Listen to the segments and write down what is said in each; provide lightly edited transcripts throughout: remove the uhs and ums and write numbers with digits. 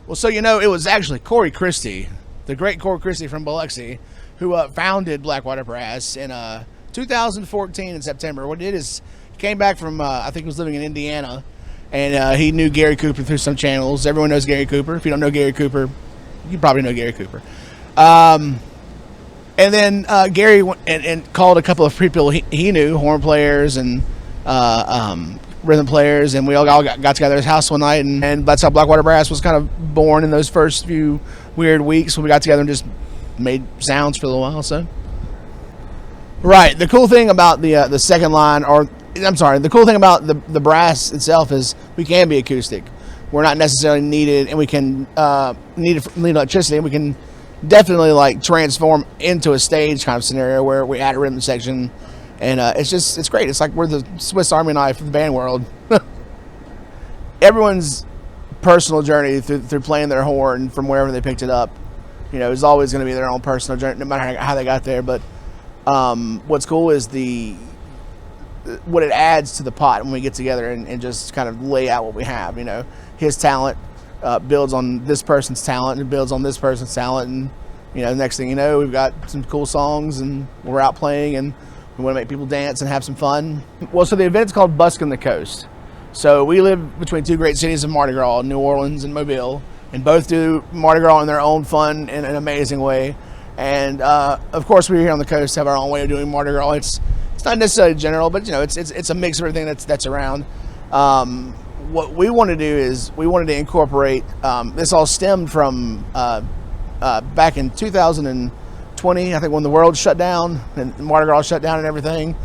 Well, so you know, it was actually Corey Christie, the great Corey Christie from Biloxi, who founded Blackwater Brass in 2014 in September. What he did is came back from I think he was living in Indiana, and he knew Gary Cooper through some channels. Everyone knows Gary Cooper. If you don't know Gary Cooper, you probably know Gary Cooper. And then Gary went and called a couple of people he knew, horn players and rhythm players, and we all got together at his house one night, and that's how Blackwater Brass was kind of born in those first few weird weeks when we got together and just made sounds for a little while. So, right, the cool thing about the second line, or I'm sorry, the cool thing about the brass itself is we can be acoustic. We're not necessarily needed, and we can need electricity, and we can definitely like transform into a stage kind of scenario where we add a rhythm section, and it's great. It's like we're the Swiss Army knife of the band world. Everyone's personal journey through playing their horn from wherever they picked it up, is always going to be their own personal journey, no matter how they got there. But what's cool is what it adds to the pot when we get together and just kind of lay out what we have. His talent builds on this person's talent, and builds on this person's talent, and next thing you know, we've got some cool songs, and we're out playing, and we want to make people dance and have some fun. Well, so the event's called Busking the Coast. So we live between two great cities of Mardi Gras, New Orleans and Mobile, and both do Mardi Gras in their own fun and an amazing way. And of course, we're here on the coast, have our own way of doing Mardi Gras. It's not necessarily general, but it's a mix of everything that's around. What we want to do is we wanted to incorporate. This all stemmed from back in 2020, I think, when the world shut down and Mardi Gras shut down and everything.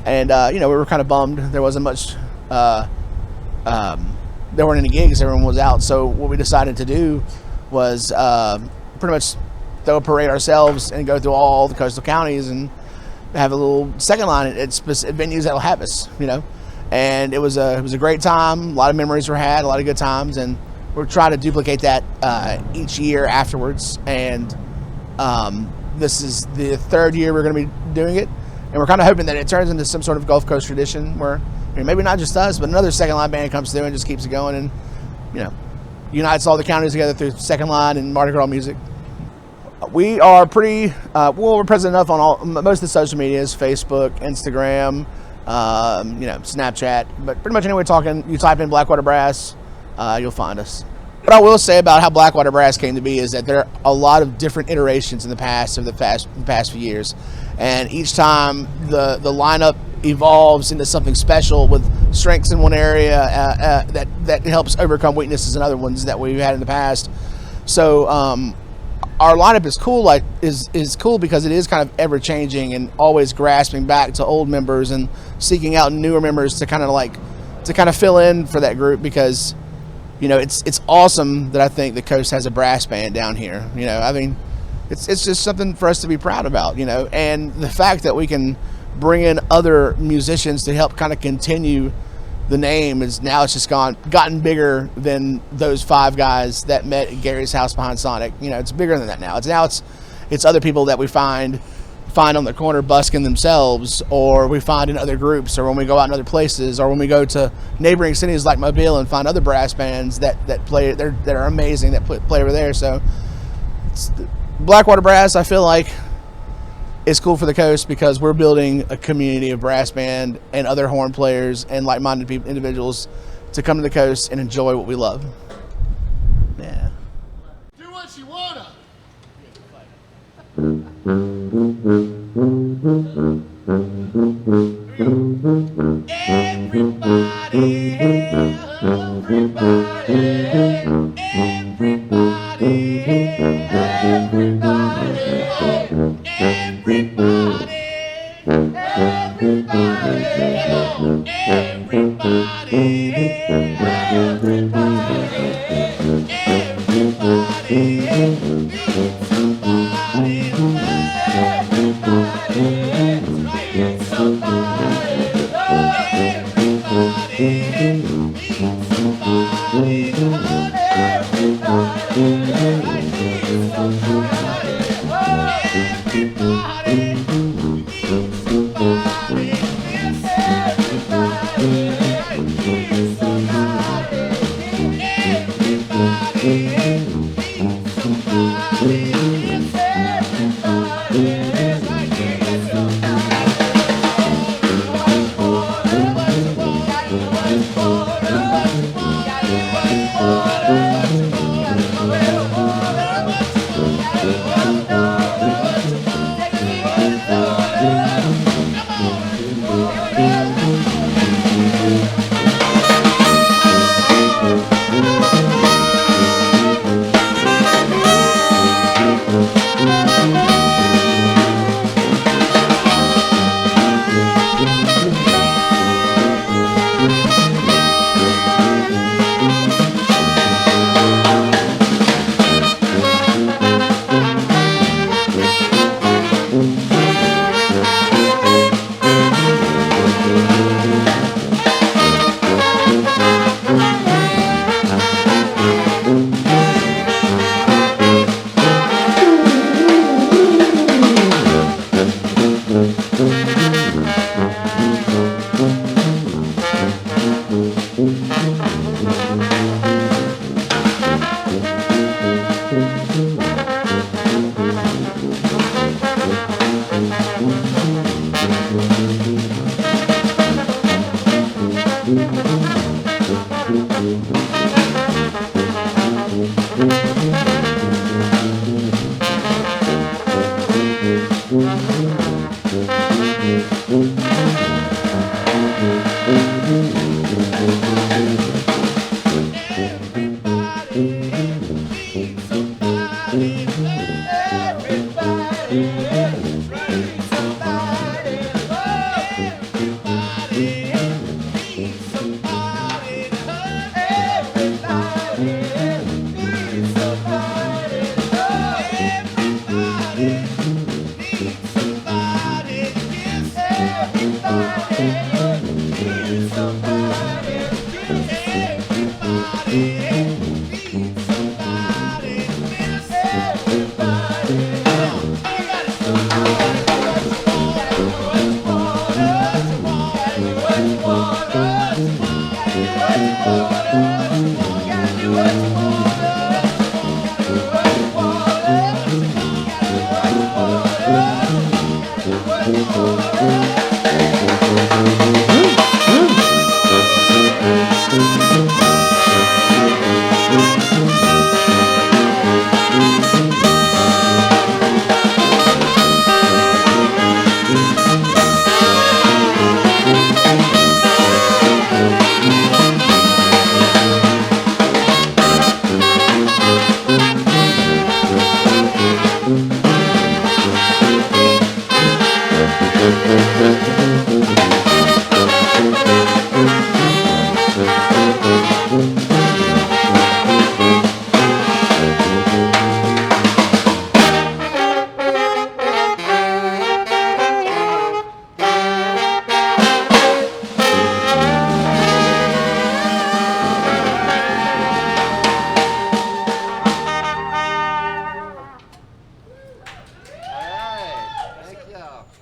And we were kind of bummed. There wasn't much. There weren't any gigs. Everyone was out. So what we decided to do was pretty much throw a parade ourselves and go through all the coastal counties and have a little second line at venues that'll have us, And it was a great time. A lot of memories were had, a lot of good times, and we're trying to duplicate that each year afterwards. And this is the third year we're going to be doing it, and we're kind of hoping that it turns into some sort of Gulf Coast tradition where maybe not just us, but another second line band comes through and just keeps it going, and unites all the counties together through second line and Mardi Gras music. We are pretty we're present enough on most of the social medias: Facebook, Instagram, Snapchat. But pretty much anywhere talking, you type in Blackwater Brass, you'll find us. What I will say about how Blackwater Brass came to be is that there are a lot of different iterations in the past of the past few years, and each time the lineup evolves into something special with strengths in one area that helps overcome weaknesses in other ones that we've had in the past. So our lineup is cool. Is cool because it is kind of ever changing and always grasping back to old members and seeking out newer members to kind of fill in for that group, because it's awesome that I think the coast has a brass band down here. It's just something for us to be proud about. And the fact that we can bring in other musicians to help kind of continue the name is now it's just gotten bigger than those five guys that met at Gary's house behind Sonic. It's bigger than that now. It's other people that we find on the corner busking themselves, or we find in other groups, or when we go out in other places, or when we go to neighboring cities like Mobile and find other brass bands that play that are amazing that play over there. So Blackwater Brass, I feel like, is cool for the coast because we're building a community of brass band and other horn players and like-minded individuals to come to the coast and enjoy what we love. Yeah. Do what you wanna.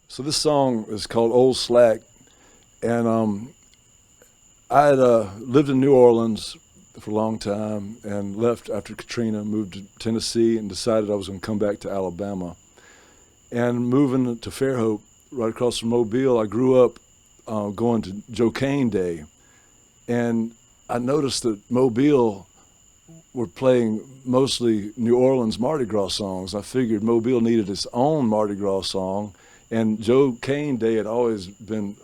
So this song is called Ol Slac, and I had lived in New Orleans for a long time and left after Katrina, moved to Tennessee, and decided I was going to come back to Alabama. And moving to Fairhope, right across from Mobile, I grew up going to Joe Kane Day, and I noticed that Mobile were playing mostly New Orleans Mardi Gras songs. I figured Mobile needed its own Mardi Gras song. And Joe Kane Day had always been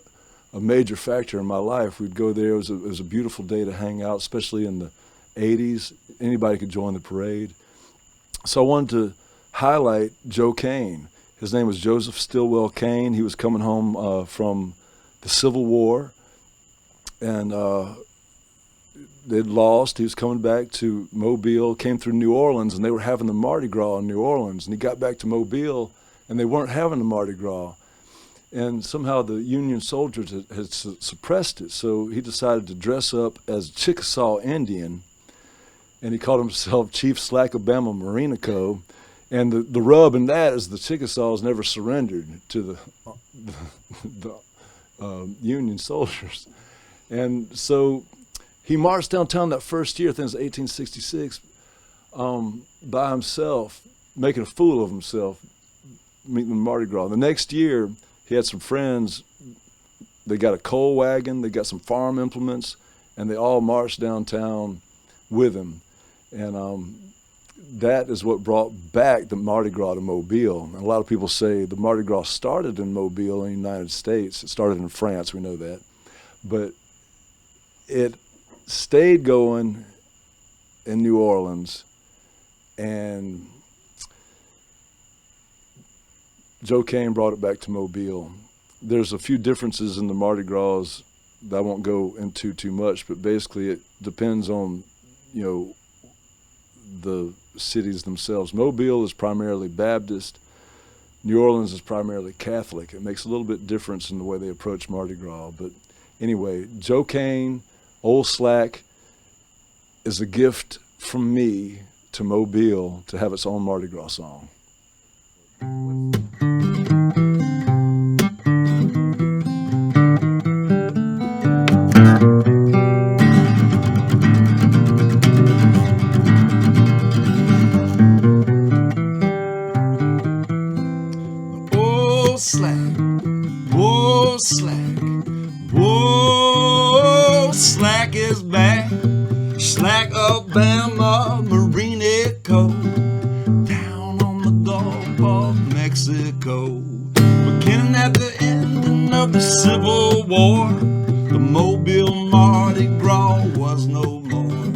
a major factor in my life. We'd go there. It was a beautiful day to hang out, especially in the 80s. Anybody could join the parade. So I wanted to highlight Joe Kane. His name was Joseph Stilwell Kane. He was coming home from the Civil War, and they'd lost. He was coming back to Mobile, came through New Orleans, and they were having the Mardi Gras in New Orleans. And he got back to Mobile, and they weren't having the Mardi Gras. And somehow the Union soldiers had suppressed it, so he decided to dress up as Chickasaw Indian, and he called himself Chief Slackabama Marinico. And the rub in that is the Chickasaws never surrendered to the Union soldiers. And so he marched downtown that first year, I think it was 1866, by himself, making a fool of himself, meeting the Mardi Gras. The next year, he had some friends. They got a coal wagon, they got some farm implements, and they all marched downtown with him. And that is what brought back the Mardi Gras to Mobile. And a lot of people say the Mardi Gras started in Mobile in the United States. It started in France, we know that. But it stayed going in New Orleans, and Joe Kane brought it back to Mobile. There's a few differences in the Mardi Gras that I won't go into too much, but basically it depends on, the cities themselves. Mobile is primarily Baptist. New Orleans is primarily Catholic. It makes a little bit difference in the way they approach Mardi Gras. But anyway, Joe Kane, Ol Slac, is a gift from me to Mobile to have its own Mardi Gras song. Ol Slac is back. Slackabama Marinico, down on the Gulf of Mexico. Beginning at the ending of the Civil War, the Mobile Mardi Gras was no more.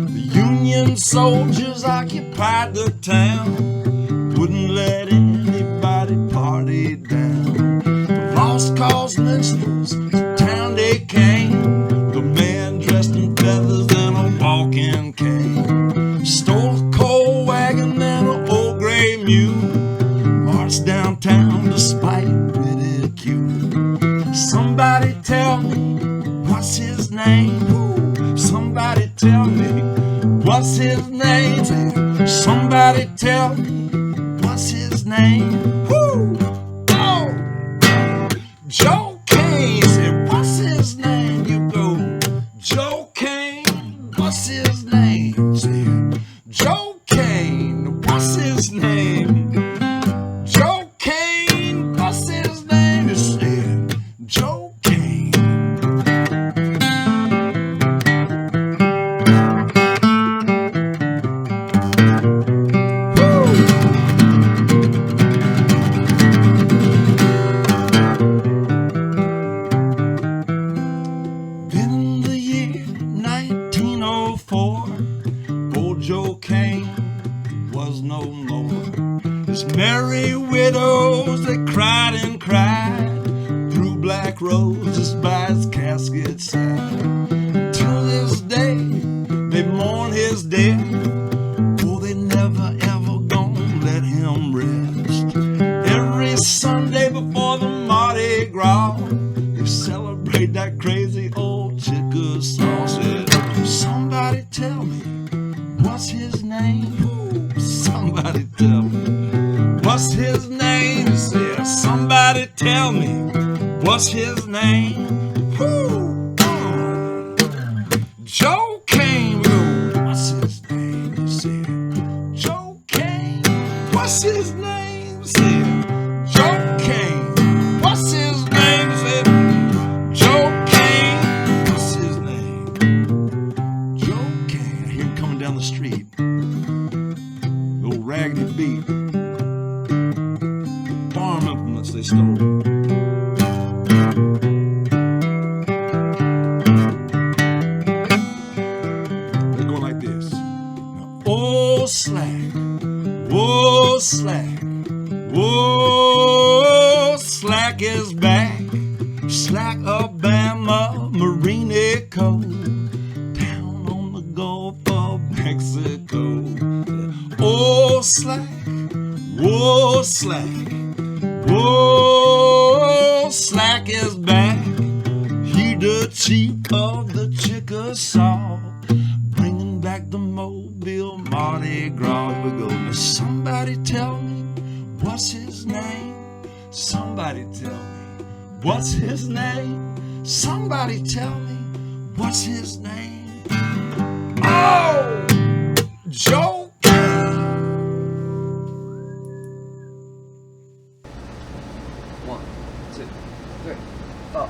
The Union soldiers occupied the town, wouldn't let anybody party down. The Lost Cause minstrels to town they came, the man dressed in feathers and a walking cane. Stole a coal wagon and an old gray mule, marched downtown despite ridicule. Somebody tell me what's his name? Somebody tell me what's his name? Somebody tell me what's his name? Woo! Oh! Joe Kane said, what's his name? You go, Joe Kane, what's his name? Say, Joe Kane, what's his name? Joe Kane, what's his name? roses by his casket side. To this day, they mourn his death. Oh, they never ever gonna let him rest. Every Sunday before the Mardi Gras, they celebrate that crazy old Chickasaw. Said, somebody tell me, what's his name? Ooh, somebody tell me, what's his name? He said, somebody tell me, what's his name? Woo! Joe Kane. What's his name? He said, Joe Kane. What's his name? He said, Joe Kane. What's his name? He said, Joe Kane. What's his name? Joe Kane. I hear him coming down the street. Little raggedy beat. Farm implements they stole. Ol Slac, Ol Slac, Ol Slac is back. Slac, Alabama, Marinico, down on the Gulf of Mexico. Ol Slac, Ol Slac, Ol Slac is back. He the chief of the Chickasaw, bringing back the Mobile Mardi Gras. We go, now somebody tell me, what's his name? Somebody tell me, what's his name? Somebody tell me, what's his name? Oh, Joe. One, two, three, four.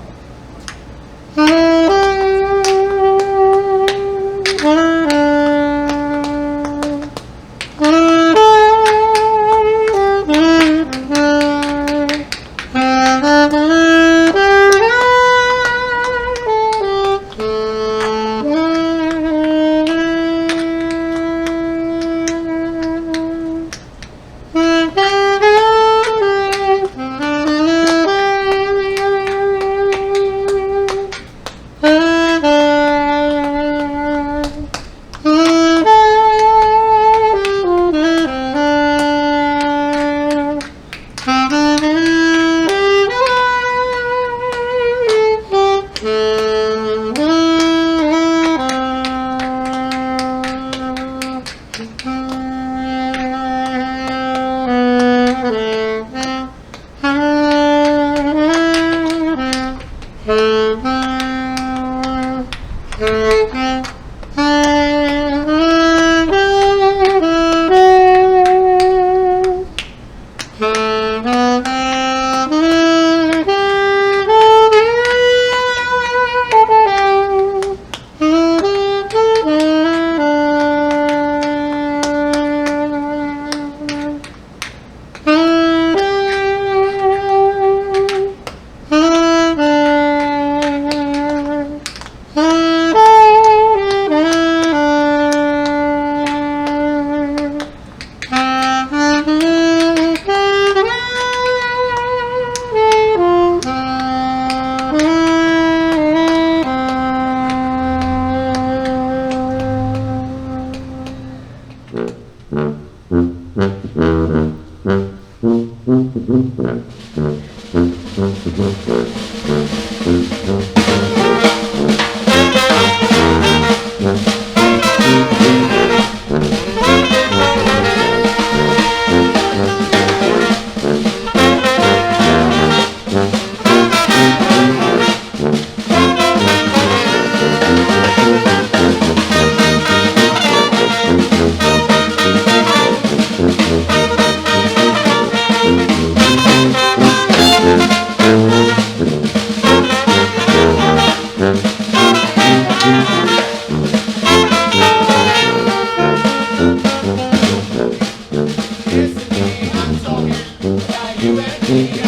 Thank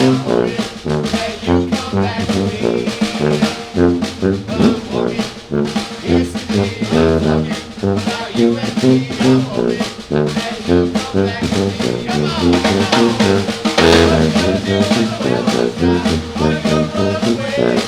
you.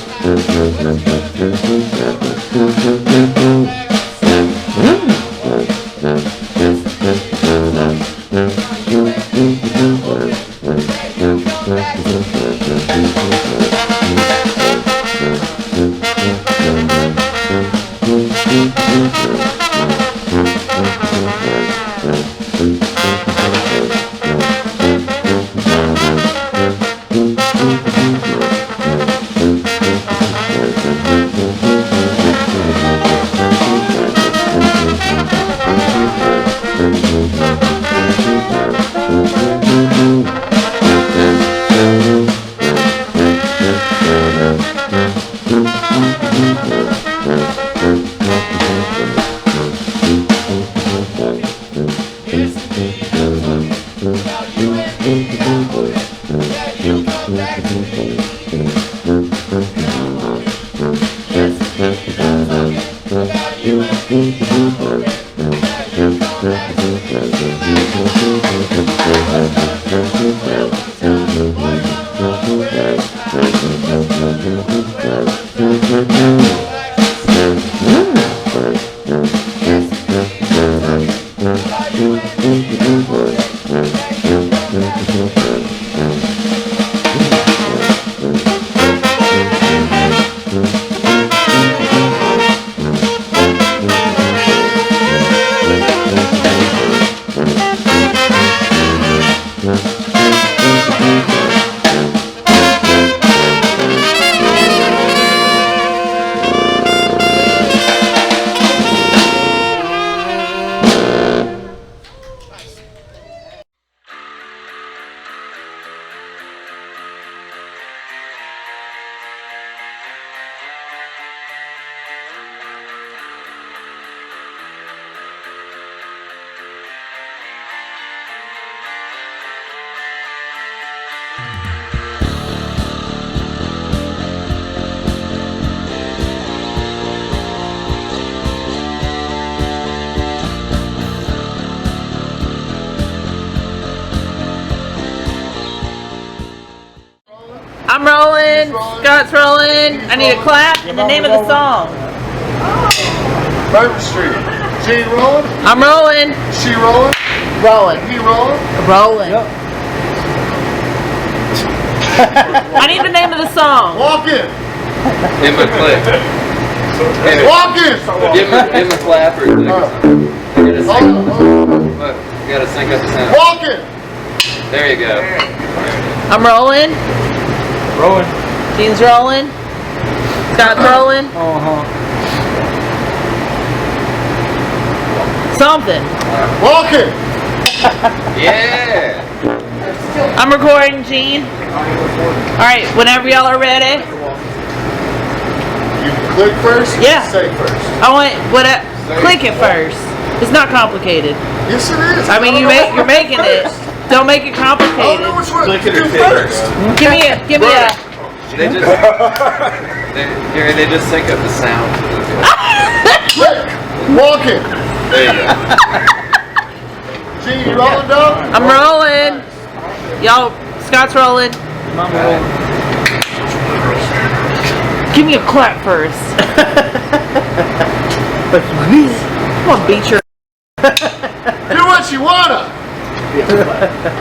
I'm rolling. Scott's rolling. I need a clap and the name of the song. Burton Street. She rolling? I'm rolling. She rolling? Rolling. He rolling? Rolling. I need the name of the song. Walk in. Give him a click. Walk in. Give him a clap or click or something. You gotta sync, look, you gotta sync up the sound. Walk in. There you go. I'm rolling. Rolling. Gene's rolling. Scott's rolling. Something. Walk in. Yeah. I'm recording, Gene. Alright, whenever y'all are ready. You click first? Yeah. Say first. I want click it first. It's not complicated. Yes, it is. I mean, you're making it. Don't make it I don't complicated. know which one Click to it or do take it. first. Give me a. They just they just sync up the sound. Click. Walk in. There you go. Gene, you rolling, dog? I'm rolling. Y'all, Scott's rolling. Give me a clap first. Come on, beat your. Do what you wanna. I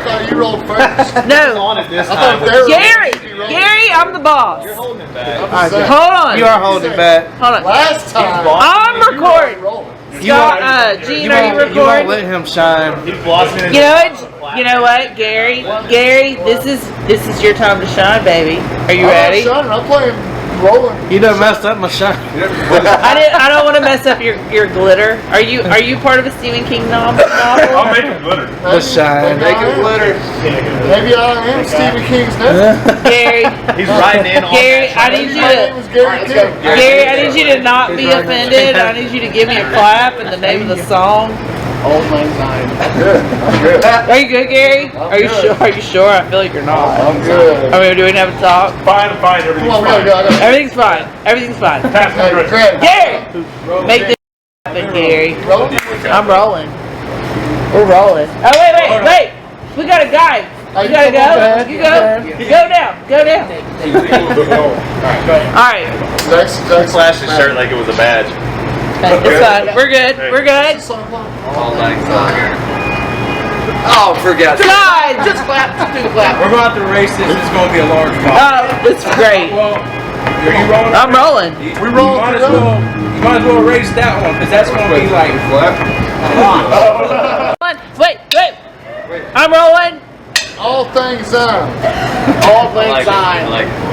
thought you rolled first. No. On it this I time. thought they were Gary, I'm the boss. Holding it back. Hold on. You are holding it back. Hold on. Last time. I'm you recording. were rolling. Scott, Gene, are you You won't recording? let him shine. He's blossoming. You know what, Gary? Gary, this is your time to shine, baby. Are you I'm ready? not shining, I'm playing rolling. You done messed up my shine. I don't want to mess up your glitter. Are you part of a Stephen King novel? I'll make it glitter. The shine. Make it glitter. Maybe I am Stephen King's nephew. Gary, He's riding in on Gary, that. I need you My name to. is Gary King. Gary, I need you to not be offended. I need you to give me a clap and the name of the song. Old Lang Syne. I'm good. I'm good. Are you good, Gary? Are you good. sure? Are you sure? I feel like you're not. I'm good. I mean, do we have a talk? Fine, everything's Come on, we fine. gotta go. Everything's fine. Everything's fine. Pass me the rest. Greg. Gary, make this happen, Gary. Rolling? I'm rolling. We're rolling. Oh wait. We got a guy. You gotta go. You go. Go down. Go down. All right. Next. Flashed his shirt like it was a badge. It's fine. We're good. We're good. All night long. Oh, forget. Slide. Just clap. Just do the clap. We're going to race this. It's going to be a large ball. Oh, it's great. Well, are you rolling? I'm rolling. We roll You might as well race that one because that's going to be like Wait. I'm rolling. All things on. All I things like it. sign. I like it.